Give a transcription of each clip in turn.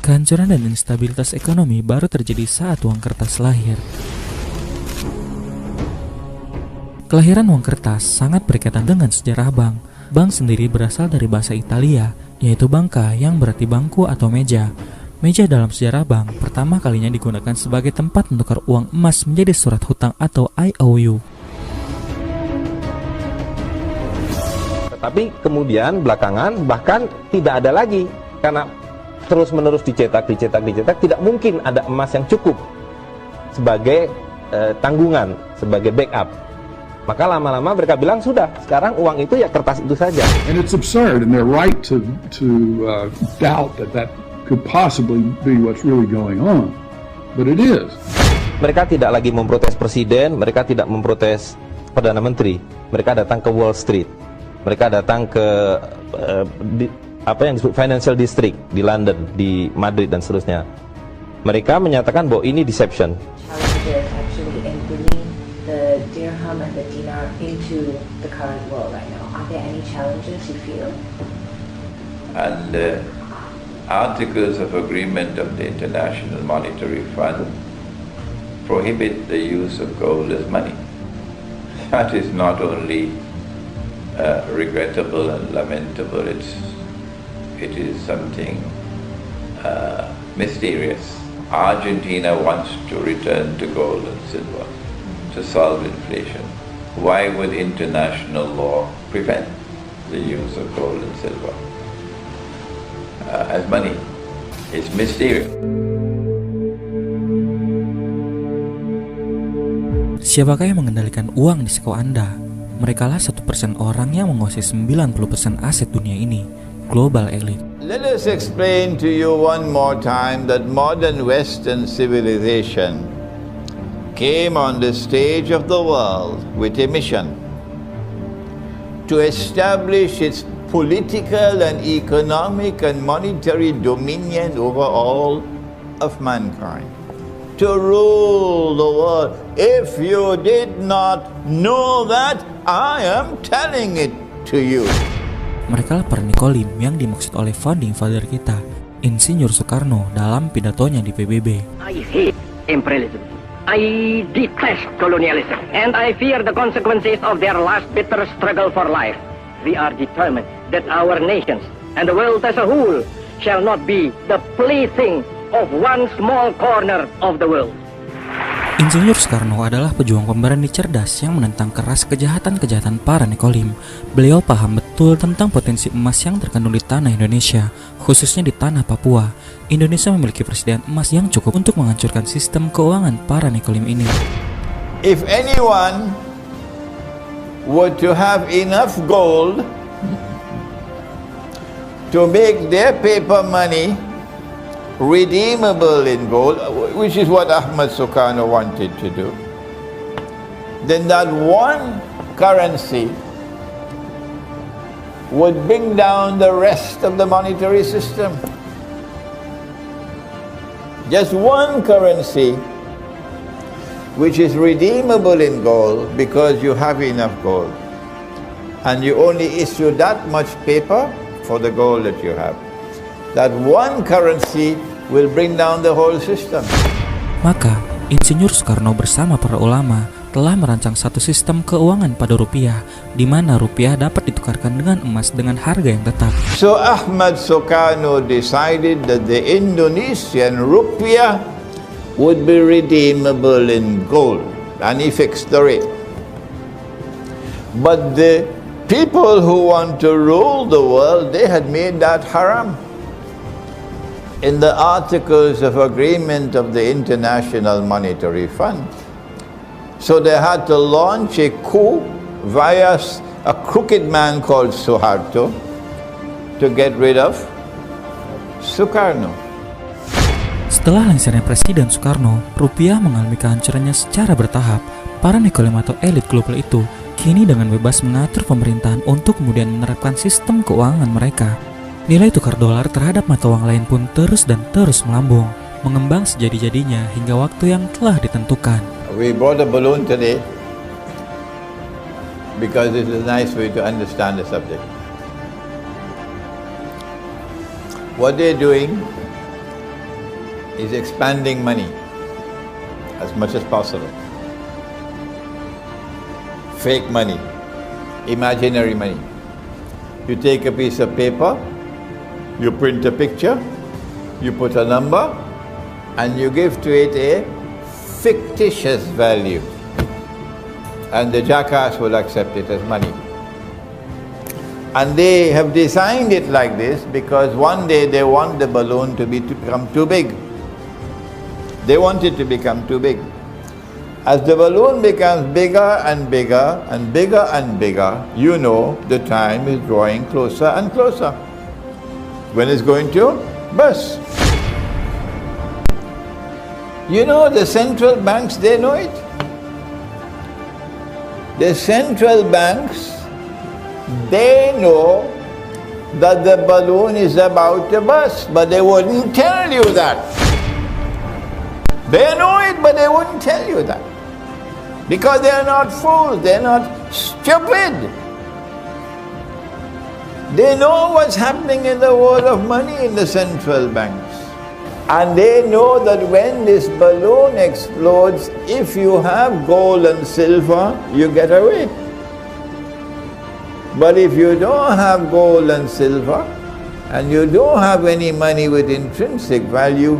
Kehancuran dan instabilitas ekonomi baru terjadi saat uang kertas lahir. Kelahiran uang kertas sangat berkaitan dengan sejarah bank. Bank sendiri berasal dari bahasa Italia, yaitu banca yang berarti bangku atau meja. Meja dalam sejarah bank pertama kalinya digunakan sebagai tempat menukar uang emas menjadi surat hutang atau IOU. Tetapi kemudian belakangan bahkan tidak ada lagi, karena terus-menerus dicetak, tidak mungkin ada emas yang cukup sebagai tanggungan, sebagai backup. Maka lama-lama mereka bilang sudah, sekarang uang itu ya kertas itu saja. And it's absurd, and they're right to doubt that could possibly be what's really going on, but it is. Mereka tidak lagi memprotes presiden, mereka tidak memprotes perdana menteri. Mereka datang ke Wall Street, mereka datang ke apa yang disebut financial district di London, di Madrid dan seterusnya. Mereka menyatakan bahwa ini deception. Challenges actually in bringing the dirham and the dinar into the current world right now. Are there any challenges you feel? And articles of agreement of the International Monetary Fund prohibit the use of gold as money. That is not only regrettable and lamentable, it is something mysterious. Argentina wants to return to gold and silver to solve inflation. Why would international law prevent the use of gold and silver as money? It's mysterious. Siapakah yang mengendalikan uang di seko Anda? Merekalah 1% orang yang menguasai 90% aset dunia ini. Global elite. Let us explain to you one more time that modern Western civilization came on the stage of the world with a mission to establish its political and economic and monetary dominion over all of mankind. To rule the world. If you did not know that, I am telling it to you. Mereka lah para Nikolim yang dimaksud oleh founding father kita, Insinyur Soekarno dalam pidatonya di PBB. I hate imperialism. I detest colonialism. And I fear the consequences of their last bitter struggle for life. We are determined that our nations and the world as a whole shall not be the plaything of one small corner of the world. Insinyur Soekarno adalah pejuang pemberani cerdas yang menentang keras kejahatan-kejahatan para Nikolim. Beliau paham betul tentang potensi emas yang terkandung di tanah Indonesia, khususnya di tanah Papua. Indonesia memiliki persediaan emas yang cukup untuk menghancurkan sistem keuangan para Nikolim ini. If anyone were to have enough gold to make their paper money redeemable in gold, which is what Ahmad Sukarno wanted to do, then that one currency would bring down the rest of the monetary system. Just one currency which is redeemable in gold because you have enough gold, and you only issue that much paper for the gold that you have. That one currency will bring down the whole system. Maka, Insinyur Soekarno bersama para ulama telah merancang satu sistem keuangan pada rupiah, di mana rupiah dapat ditukarkan dengan emas dengan harga yang tetap. So Ahmad Sukarno decided that the Indonesian rupiah would be redeemable in gold, and he fixed the rate. But the people who want to rule the world, they had made that haram. In the articles of agreement of the International Monetary Fund. So they had to launch a coup via a crooked man called Suharto to get rid of Sukarno. Setelah lengsernya Presiden Soekarno, rupiah mengalami kehancurannya secara bertahap. Para Nikolim atau elit global itu kini dengan bebas mengatur pemerintahan untuk kemudian menerapkan sistem keuangan mereka. Nilai tukar dolar terhadap mata uang lain pun terus dan terus melambung, mengembang sejadi-jadinya hingga waktu yang telah ditentukan. We brought a balloon today because it is a nice way to understand the subject. What they're doing is expanding money as much as possible. Fake money, imaginary money. You take a piece of paper, you print a picture, you put a number, and you give to it a fictitious value. And the jackass will accept it as money. And they have designed it like this because one day they want the balloon to become too big. They want it to become too big. As the balloon becomes bigger and bigger and bigger and bigger, you know the time is drawing closer and closer. When it's going to burst. You know, the central banks, they know it. The central banks, they know that the balloon is about to burst, but they wouldn't tell you that. They know it, but they wouldn't tell you that. Because they are not fools, they are not stupid. They know what's happening in the world of money in the central banks. And they know that when this balloon explodes, if you have gold and silver, you get away. But if you don't have gold and silver, and you don't have any money with intrinsic value,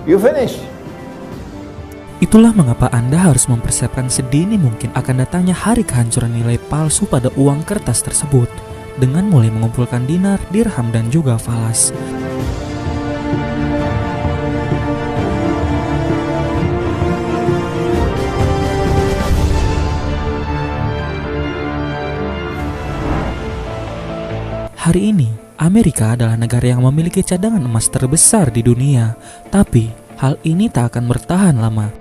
you finish. Itulah mengapa Anda harus mempersiapkan sedini mungkin akan datangnya hari kehancuran nilai palsu pada uang kertas tersebut, dengan mulai mengumpulkan dinar, dirham, dan juga falas. Hari ini, Amerika adalah negara yang memiliki cadangan emas terbesar di dunia. Tapi, hal ini tak akan bertahan lama.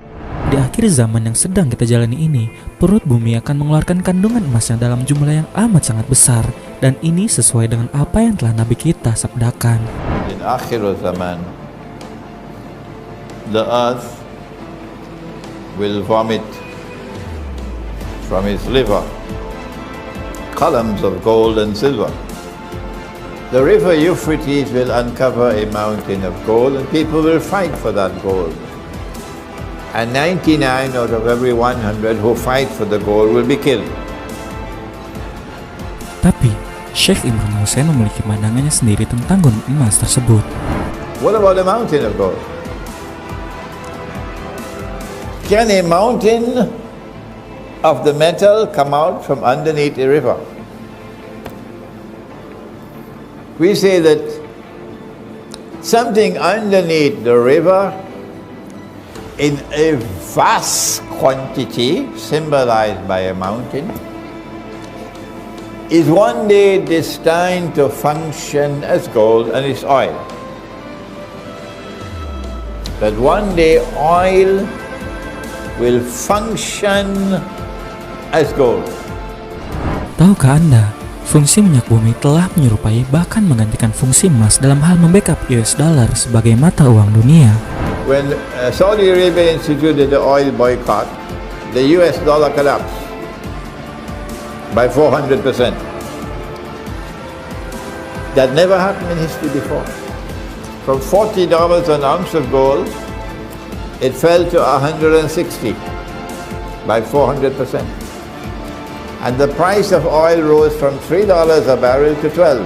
Di akhir zaman yang sedang kita jalani ini, perut bumi akan mengeluarkan kandungan emas yang dalam jumlah yang amat sangat besar. Dan ini sesuai dengan apa yang telah Nabi kita sabdakan. In akhir zaman, the earth will vomit from its liver columns of gold and silver. The river Euphrates will uncover a mountain of gold and people will fight for that gold. And 99 out of every 100 who fight for the gold will be killed. Tapi, Syekh Imran Hussein memiliki pandangannya sendiri tentang gunung emas tersebut. What about the mountain of gold? Can a mountain of the metal come out from underneath a river? We say that something underneath the river in a vast quantity, symbolized by a mountain, is one day destined to function as gold and its oil. That one day oil will function as gold. Tahukah Anda, fungsi minyak bumi telah menyerupai bahkan menggantikan fungsi emas dalam hal membackup US dollar sebagai mata uang dunia. When Saudi Arabia instituted the oil boycott, the US dollar collapsed by 400%. That never happened in history before. From $40 an ounce of gold, it fell to 160 by 400%. And the price of oil rose from $3 a barrel to 12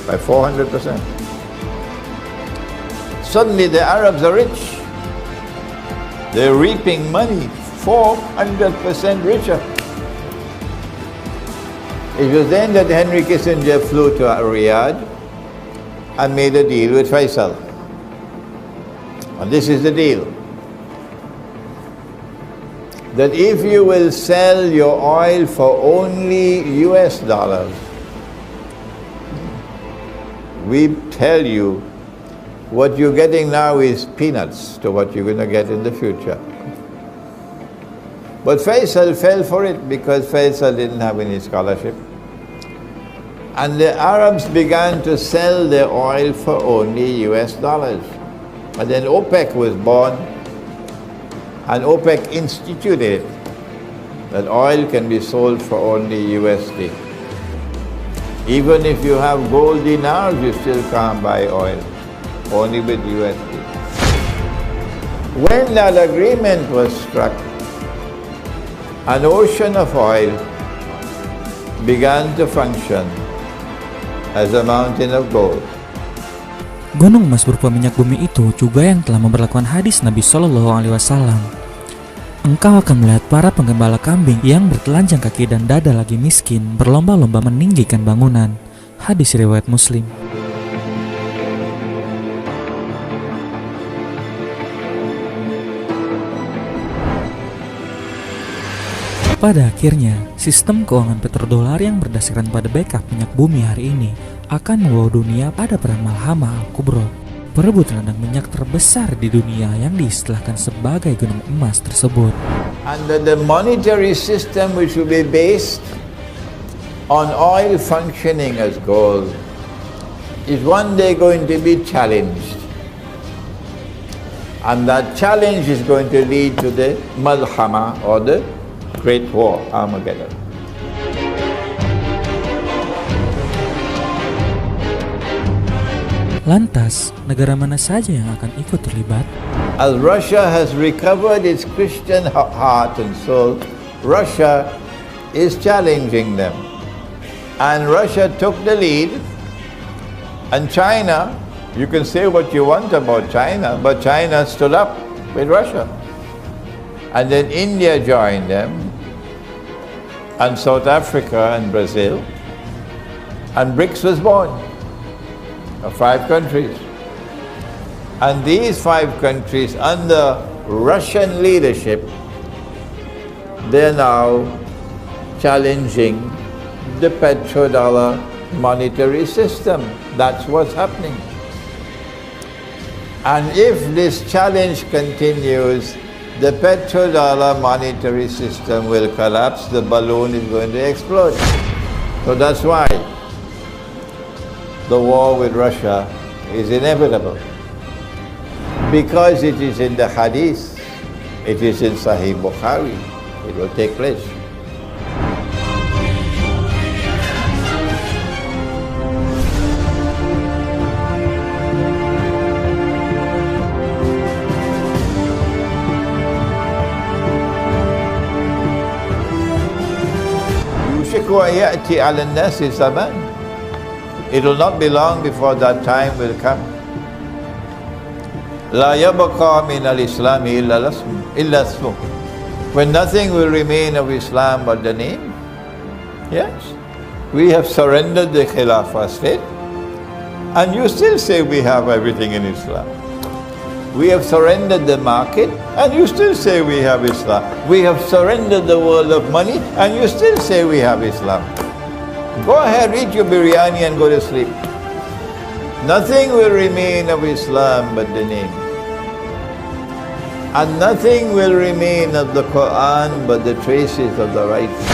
by 400%. Suddenly the Arabs are rich. They're reaping money, 400% richer. It was then that Henry Kissinger flew to Riyadh and made a deal with Faisal. And this is the deal. That if you will sell your oil for only US dollars, we tell you what you're getting now is peanuts to what you're going to get in the future. But Faisal fell for it because Faisal didn't have any scholarship. And the Arabs began to sell their oil for only US dollars. And then OPEC was born, and OPEC instituted that oil can be sold for only USD. Even if you have gold dinars, you still can't buy oil. only with USD. When that agreement was struck, an ocean of oil began to function as a mountain of gold. Gunung emas berupa minyak bumi itu juga yang telah memberlakukan hadis Nabi Shallallahu Alaihi Wasallam. Engkau akan melihat para penggembala kambing yang bertelanjang kaki dan dada lagi miskin berlomba-lomba meninggikan bangunan. Hadis riwayat Muslim. Pada akhirnya, sistem keuangan petrodolar yang berdasarkan pada backup minyak bumi hari ini akan membawa dunia pada perang Malhamah Al-Kubra, perebutan ladang minyak terbesar di dunia yang diistilahkan sebagai gunung emas tersebut. Under the monetary system which will be based on oil functioning as gold is one day going to be challenged. And that challenge is going to lead to the Malhamah or the Great War, Armageddon. Lantas, negara mana saja yang akan ikut terlibat? As Russia has recovered its Christian heart and soul, Russia is challenging them. And Russia took the lead, and China, you can say what you want about China, but China stood up with Russia. And then India joined them, and South Africa and Brazil, and BRICS was born, of 5 countries. And these 5 countries under Russian leadership, they're now challenging the petrodollar monetary system. That's what's happening. And if this challenge continues, the petrodollar monetary system will collapse, the balloon is going to explode. So that's why the war with Russia is inevitable. Because it is in the Hadith, it is in Sahih Bukhari, it will take place. It will not be long before that time will come. لا يبقى من الإسلام إلا اسمه. When nothing will remain of Islam but the name. Yes, we have surrendered the Khilafah state, and you still say we have everything in Islam. We have surrendered the market, and you still say we have Islam. We have surrendered the world of money, and you still say we have Islam. Go ahead, eat your biryani and go to sleep. Nothing will remain of Islam but the name. And nothing will remain of the Quran but the traces of the writing.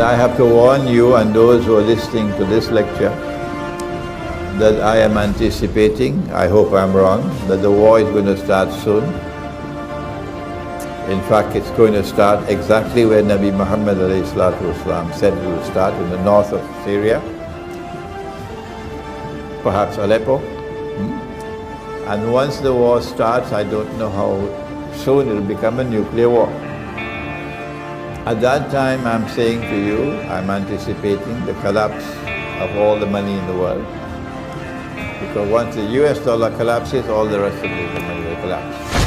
I have to warn you and those who are listening to this lecture that I am anticipating, I hope I'm wrong, that the war is going to start soon. In fact, it's going to start exactly where Nabi Muhammad said it will start, in the north of Syria, perhaps Aleppo. And once the war starts, I don't know how soon it will become a nuclear war. At that time, I'm saying to you, I'm anticipating the collapse of all the money in the world. Because once the US dollar collapses, all the rest of the money will collapse.